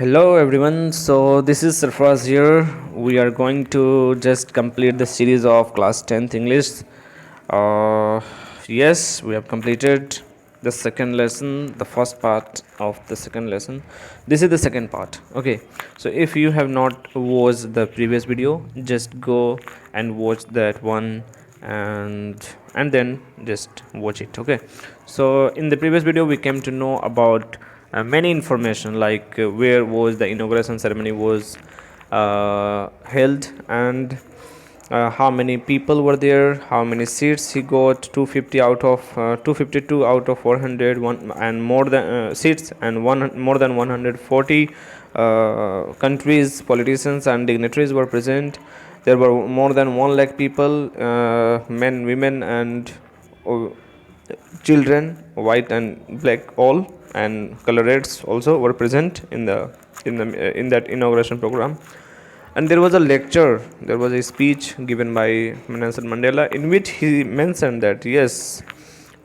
Hello everyone, so this is Sarfaraz here. We are going to just complete the series of class 10th English. Yes, we have completed the second lesson, the first part of the second lesson. This is the second part. Okay, so if you have not watched the previous video, just go and watch that one and then just watch it. Okay, so in the previous video we came to know about many information like where was the inauguration ceremony was held, and how many people were there, how many seats he got, 250 out of 252 out of 400 one, and more than seats, and more than 140 countries, politicians and dignitaries were present. There were more than 1 lakh people, men, women and children, white and black all, and colorates also were present in that inauguration program. And there was a lecture, there was a speech given by Nelson Mandela, in which he mentioned that yes,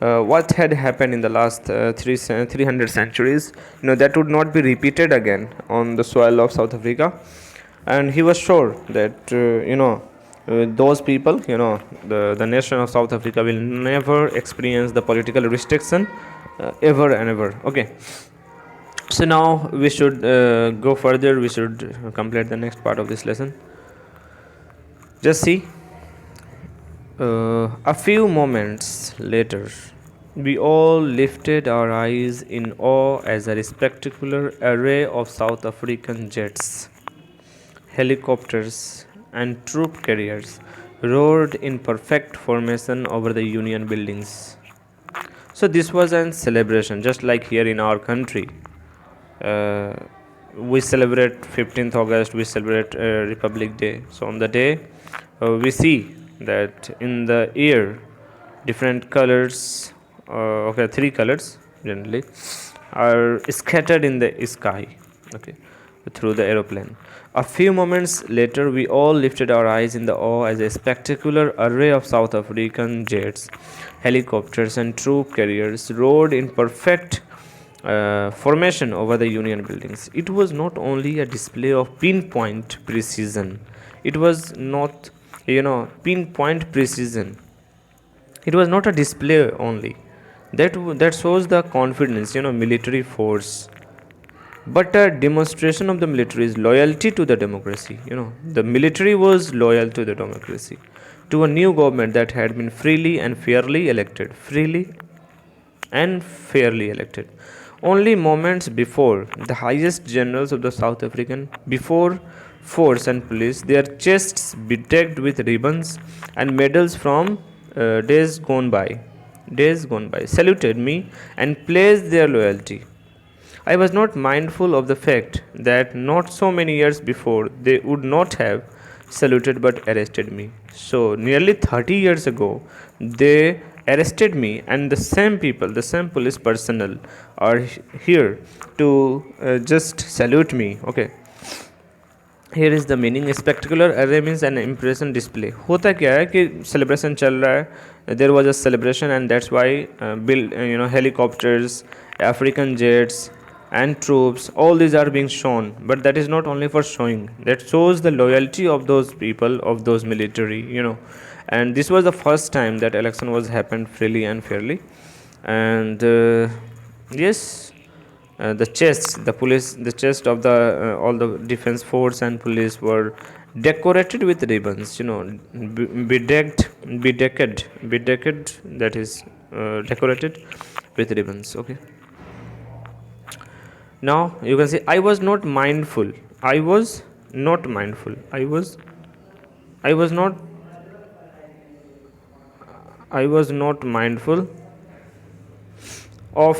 what had happened in the last 300 centuries, that would not be repeated again on the soil of South Africa. And he was sure that those people, the nation of South Africa will never experience the political restriction ever and ever. Okay, so now we should go further. We should complete the next part of this lesson. Just see, a few moments later, we all lifted our eyes in awe as a spectacular array of South African jets, helicopters and troop carriers roared in perfect formation over the Union buildings. So this was a celebration, just like here in our country. We celebrate 15th August, we celebrate Republic Day. So on the day, we see that in the air, different colors, three colors generally, are scattered in the sky, through the aeroplane. A few moments later, we all lifted our eyes in the awe as a spectacular array of South African jets, helicopters and troop carriers roared in perfect formation over the Union buildings. It was not only a display of pinpoint precision. It was not, pinpoint precision. It was not a display only. That shows the confidence, military force, but a demonstration of the military's loyalty to the democracy. The military was loyal to the democracy, to a new government that had been freely and fairly elected. Only moments before, the highest generals of the South African, before force and police, their chests bedecked with ribbons and medals from days gone by, saluted me and pledged their loyalty. I was not mindful of the fact that not so many years before they would not have saluted but arrested me. So, nearly 30 years ago, they arrested me, and the same people, the same police personnel, are here to just salute me. Okay. Here is the meaning. Spectacular array means an impression display. होता क्या है कि celebration चल रहा है. There was a celebration, and that's why helicopters, African jets, and troops, all these are being shown. But that is not only for showing. That shows the loyalty of those people, of those military. And this was the first time that election was happened freely and fairly. And yes. The chest of the all the defense force and police were decorated with ribbons, bedecked, that is decorated with ribbons. Okay, now you can see, I was not mindful of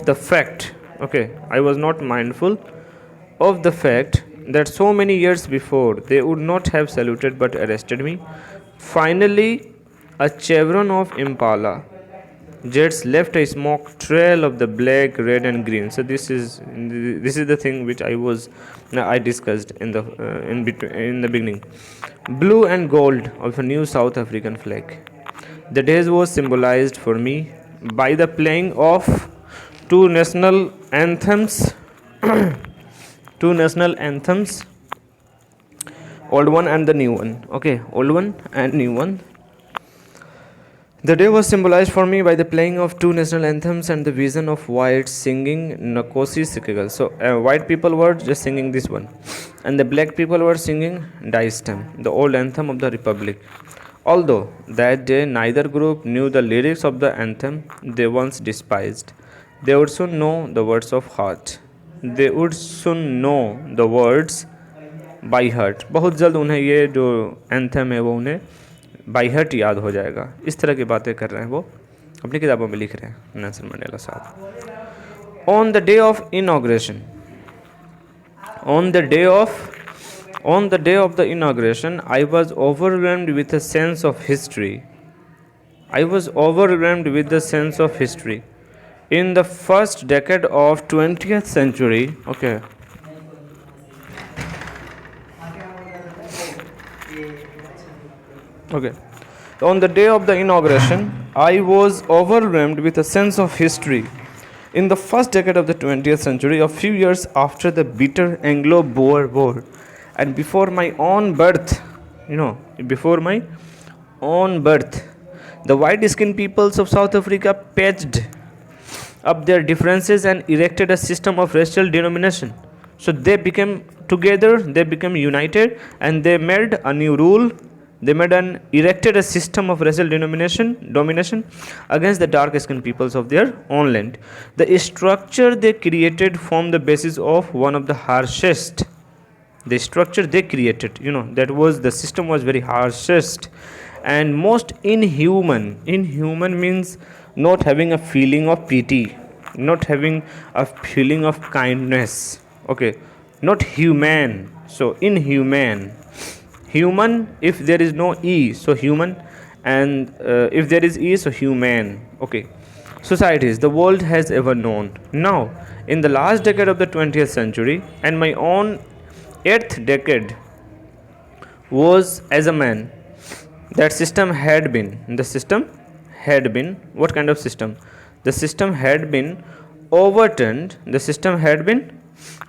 the fact. I was not mindful of the fact that so many years before they would not have saluted but arrested me. Finally, a chevron of Impala jets left a smoke trail of the black, red, and green. So this is the thing which I discussed in the beginning. Blue and gold of a new South African flag. The days was symbolized for me by the playing of two national anthems two national anthems, old one and the new one. Okay, old one and new one. The day was symbolized for me by the playing of two national anthems and the vision of whites singing Nakosi Sikhigal. So white people were just singing this one, and the black people were singing Daistam, the old anthem of the Republic. Although that day neither group knew the lyrics of the anthem they once despised, they would soon know the words of heart. They would soon know the words by heart. बहुत जल्द उन्हें ये जो anthem है वो उन्हें by hurt याद हो जाएगा. इस तरह की बातें कर रहे हैं वो, अपनी किताबों में लिख रहे हैं नेल्सन मंडेला साहब. On the day of inauguration, on the day of the inauguration, I was overwhelmed with a sense of history. I was overwhelmed with the sense of history. In the first decade of 20th century, okay. Okay. On the day of the inauguration, I was overwhelmed with a sense of history. In the first decade of the 20th century, a few years after the bitter Anglo-Boer War, and before my own birth, before my own birth, the white-skinned peoples of South Africa patched up their differences and erected a system of racial denomination. So they became together, they became united, and they made a new rule. They erected a system of racial domination against the dark-skinned peoples of their own land. The structure they created formed the basis of one of the harshest. The structure they created, that was the system was very harshest and most inhuman. Inhuman means not having a feeling of pity, not having a feeling of kindness. Okay, not human. So inhuman. Human, if there is no e, so human, and if there is e, so human. Okay, societies the world has ever known. Now, in the last decade of the 20th century and my own 8th decade was as a man, that system had been. The system had been. What kind of system? The system had been overturned. The system had been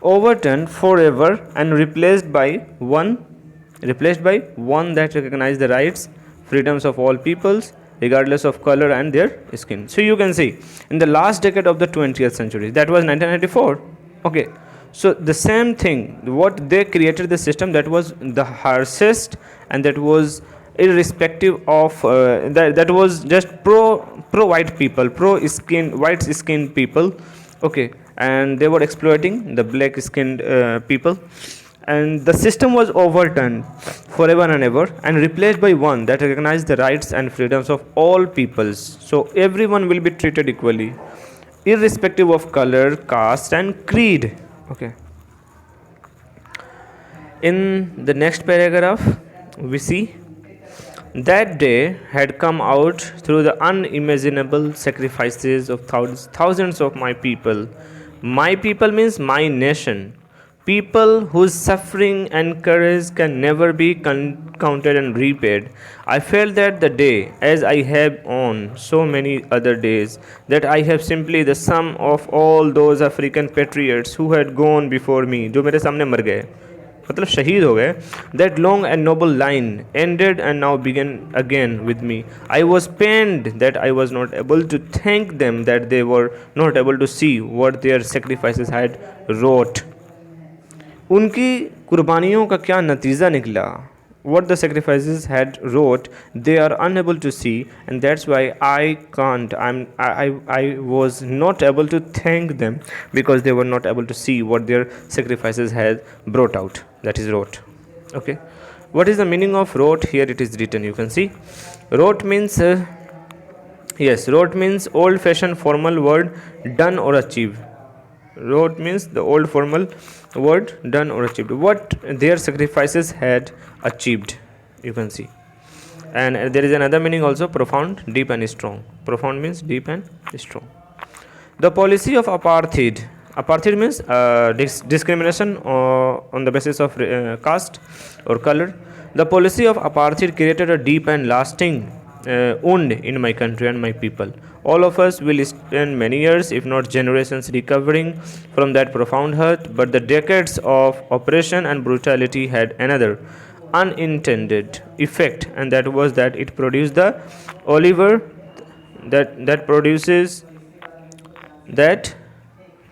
overturned forever and replaced by one that recognized the rights, freedoms of all peoples, regardless of color and their skin. So you can see, in the last decade of the 20th century, that was 1994. Okay, so the same thing, what they created the system that was the harshest, and that was irrespective of that was just pro white people, white skinned people. Okay, and they were exploiting the black skinned people. And the system was overturned forever and ever and replaced by one that recognized the rights and freedoms of all peoples. So everyone will be treated equally, irrespective of color, caste and creed. Okay. In the next paragraph, we see that day had come out through the unimaginable sacrifices of thousands of my people. My people means my nation. People whose suffering and courage can never be counted and repaid. I felt that the day, as I have on so many other days, that I have simply the sum of all those African patriots who had gone before me, जो मेरे सामने मर गए, मतलब शहीद हो गए. That long and noble line ended and now began again with me. I was pained that I was not able to thank them, that they were not able to see what their sacrifices had wrought. उनकी कुर्बानियों का क्या नतीजा निकला, what the sacrifices had wrought, they are unable to see, and that's why I was not able to thank them, because they were not able to see what their sacrifices had brought out, that is wrought. Okay, what is the meaning of wrought? Here it is written, you can see. Wrought means wrought means old fashioned formal word, done or achieved. Wrought means the old formal word, done or achieved, what their sacrifices had achieved, you can see. And there is another meaning also, profound, deep and strong. Profound means deep and strong. The policy of apartheid. Apartheid means discrimination on the basis of caste or color. The policy of apartheid created a deep and lasting wound in my country and my people. All of us will spend many years, if not generations, recovering from that profound hurt, but the decades of oppression and brutality had another unintended effect, and that was that it produced the Oliver that produces that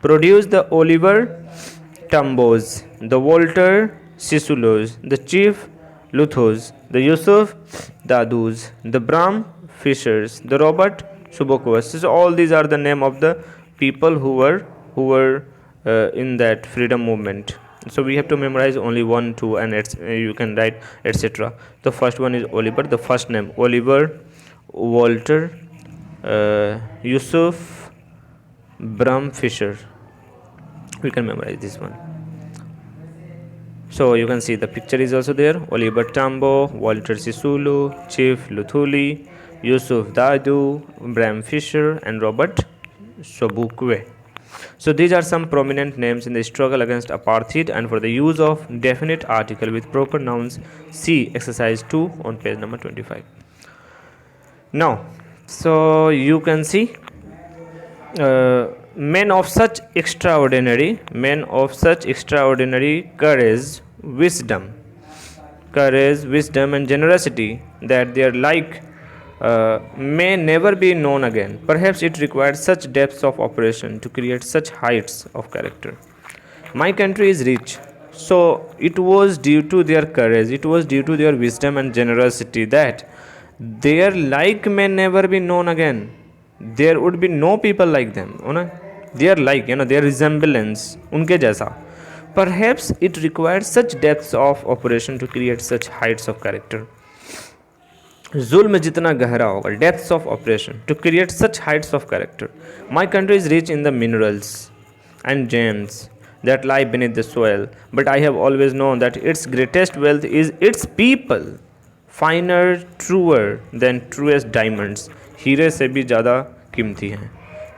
produced the Oliver Tambos, the Walter Sisulos, the Chief Luthos, the Yusuf Dadus, the Bram Fishers, the Robert Subokwas. So all these are the name of the people who were in that freedom movement. So we have to memorize only 1, 2, and you can write etc. The first one is Oliver. The first name Oliver, Walter, Yusuf, Bram Fisher. We can memorize this one. So you can see the picture is also there. Oliver Tambo, Walter Sisulu, Chief Luthuli, Yusuf Dadu, Bram Fisher, and Robert Sobukwe. So these are some prominent names in the struggle against apartheid, and for the use of definite article with proper nouns, see exercise 2 on page number 25. Now, so you can see men of such extraordinary courage, wisdom and generosity that their like may never be known again. Perhaps it required such depths of operation to create such heights of character. My country is rich, so it was due to their courage, it was due to their wisdom and generosity that their like may never be known again. There would be no people like them, their like, their resemblance, unke jaisa. Perhaps it required such depths of operation to create such heights of character. जुल्म जितना गहरा होगा, depths of oppression to create such heights of character. My country is rich in the minerals and gems that lie beneath the soil, but I have always known that its greatest wealth is its people, finer, truer than truest diamonds. हीरे से भी ज़्यादा कीमती हैं,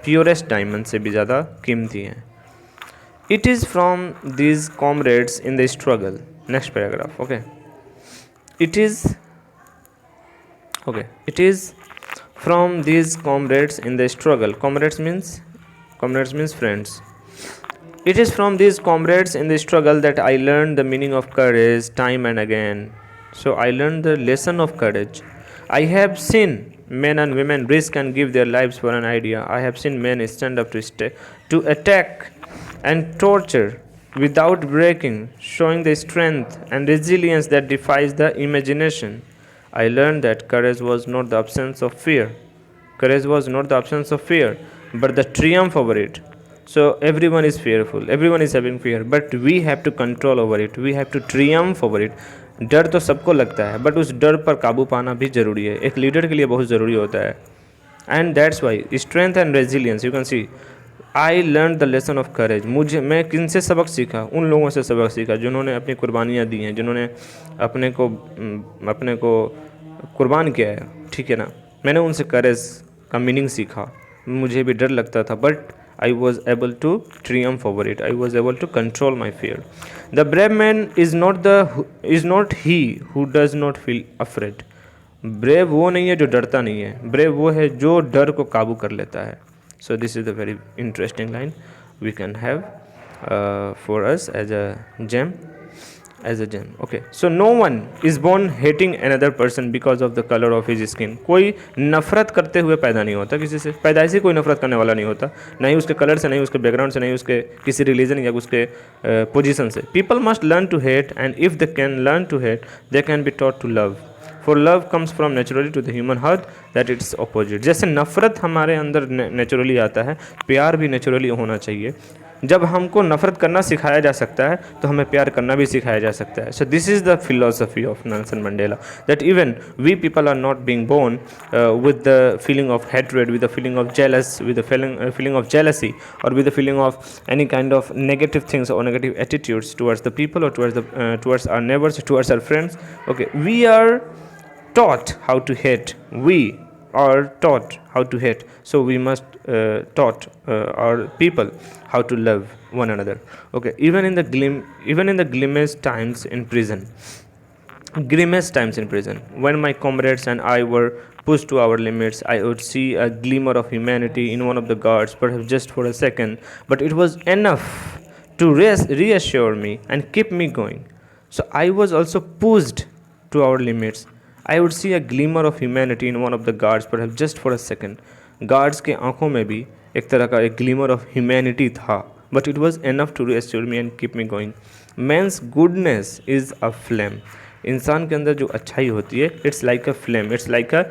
purest diamond से भी ज़्यादा कीमती हैं. It is from these comrades in the struggle. Next paragraph. It is from these comrades in the struggle. Comrades means friends. It is from these comrades in the struggle that I learned the meaning of courage time and again. So I learned the lesson of courage. I have seen men and women risk and give their lives for an idea. I have seen men stand up to attack and torture without breaking, showing the strength and resilience that defies the imagination. I learned that courage was not the absence of fear. Courage was not the absence of fear, but the triumph over it. So everyone is fearful, everyone is having fear, but we have to control over it, we have to triumph over it. डर तो सबको लगता है, but उस डर पर काबू पाना भी ज़रूरी है, एक लीडर के लिए बहुत ज़रूरी होता है. And that's why strength and resilience. You can see I learn the lesson of courage. मैं किन से सबक सीखा? उन लोगों से सबक सीखा जिन्होंने अपनी कुर्बानियाँ दी हैं, जिन्होंने अपने को कुर्बान किया है, ठीक है ना. मैंने उनसे करेज का मीनिंग सीखा. मुझे भी डर लगता था, but I was able to triumph over it. I was able to control my fear. The brave man is not he who does not feel afraid. Brave वो नहीं है जो डरता नहीं है. Brave वो है जो डर को काबू कर लेता है. So this is the very interesting line we can have for us as a gem. Okay. So no one is born hating another person because of the color of his skin. कोई नफरत करते हुए पैदा नहीं होता किसी से. पैदाइशी कोई नफरत करने वाला नहीं होता, नहीं उसके कलर से, नहीं उसके बैकग्राउंड से, नहीं उसके किसी रिलीजन या उसके पोजीशन से. People must learn to hate, and if they can learn to hate, they can be taught to love. For love comes from naturally to the human heart that it's opposite. जैसे नफरत हमारे अंदर naturally आता है, प्यार भी naturally होना चाहिए. जब हमको नफरत करना सिखाया जा सकता है तो हमें प्यार करना भी सिखाया जा सकता है. So this is the philosophy of Nelson Mandela, that even we people are not being born with the feeling of hatred, with the feeling of jealous, with the feeling of jealousy, or with the feeling of any kind of negative things or negative attitudes towards the people or towards our neighbors, towards our friends. Okay, we are taught how to hate. We are taught how to hate, so we must taught our people how to love one another. Okay, even in the grimmest times in prison, when my comrades and I were pushed to our limits. I would see a glimmer of humanity in one of the guards, perhaps just for a second, but it was enough to reassure me and keep me going. So I was also pushed to our limits. I would see a glimmer of humanity in one of the guards, perhaps just for a second. Guards के आंखों में भी एक तरह का एक glimmer of humanity था, but it was enough to reassure me and keep me going. Man's goodness is a flame. इंसान के अंदर जो अच्छाई होती है, it's like a flame, it's like a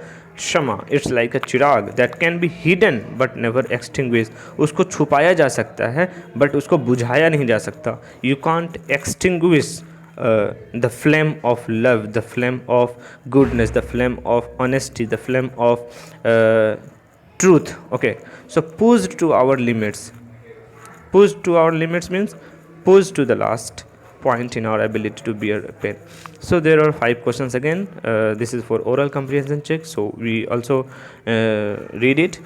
शमा, इट्स लाइक अ चिराग that can be hidden but never extinguish. उसको छुपाया जा सकता है बट उसको बुझाया नहीं जा सकता. You can't extinguish the flame of love, the flame of goodness, the flame of honesty, the flame of truth. Okay, so pushed to our limits. Pushed to our limits means pushed to the last point in our ability to bear pain. So there are 5 questions again. This is for oral comprehension check, so we also read it.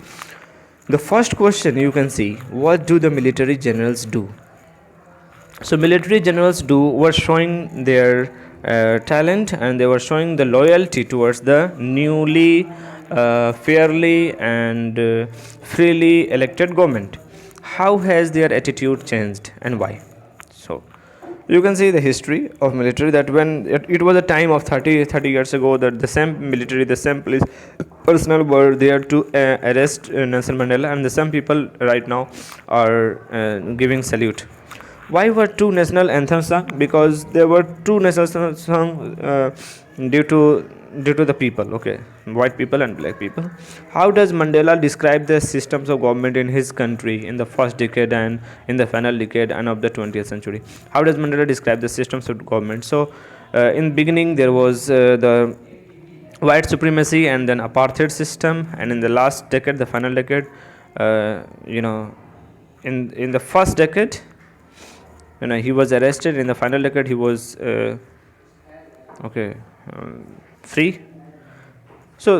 The first question you can see, what do the military generals do? So military generals were showing their talent, and they were showing the loyalty towards the newly fairly and freely elected government. How has their attitude changed and why? So you can see the history of military, that when it was a time of 30 years ago, that the same military, the same police personnel were there to arrest Nelson Mandela, and the same people right now are giving salute. Why were 2 national anthems sung? Because there were 2 national songs sung due to the people, okay, white people and black people. How does Mandela describe the systems of government in his country in the first decade and in the final decade and of the 20th century? How does Mandela describe the systems of government? So in beginning there was the white supremacy and then apartheid system, and in the last decade, the final decade, in the first decade, he was arrested. In the final decade, he was free. So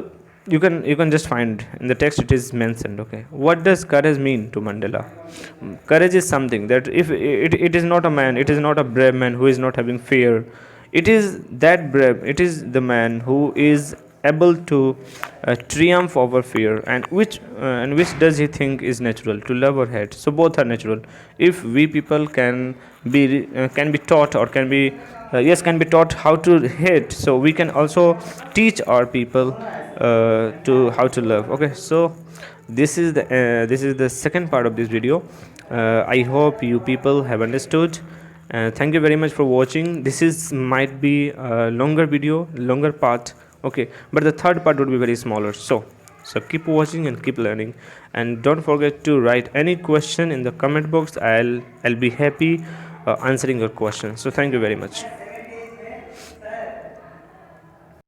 you can just find in the text, it is mentioned. Okay, what does courage mean to Mandela? Courage is something that if it is not a man, it is not a brave man who is not having fear. It is that brave, it is the man who is able to triumph over fear, and which does he think is natural, to love or hate? So both are natural. If we people can be taught, or can be taught how to hate, so we can also teach our people to how to love. Okay, so this is the second part of this video. I hope you people have understood. Thank you very much for watching. This might be a longer video, longer part. Okay, but the third part would be very smaller. So keep watching and keep learning, and don't forget to write any question in the comment box. I'll be happy answering your question. So thank you very much.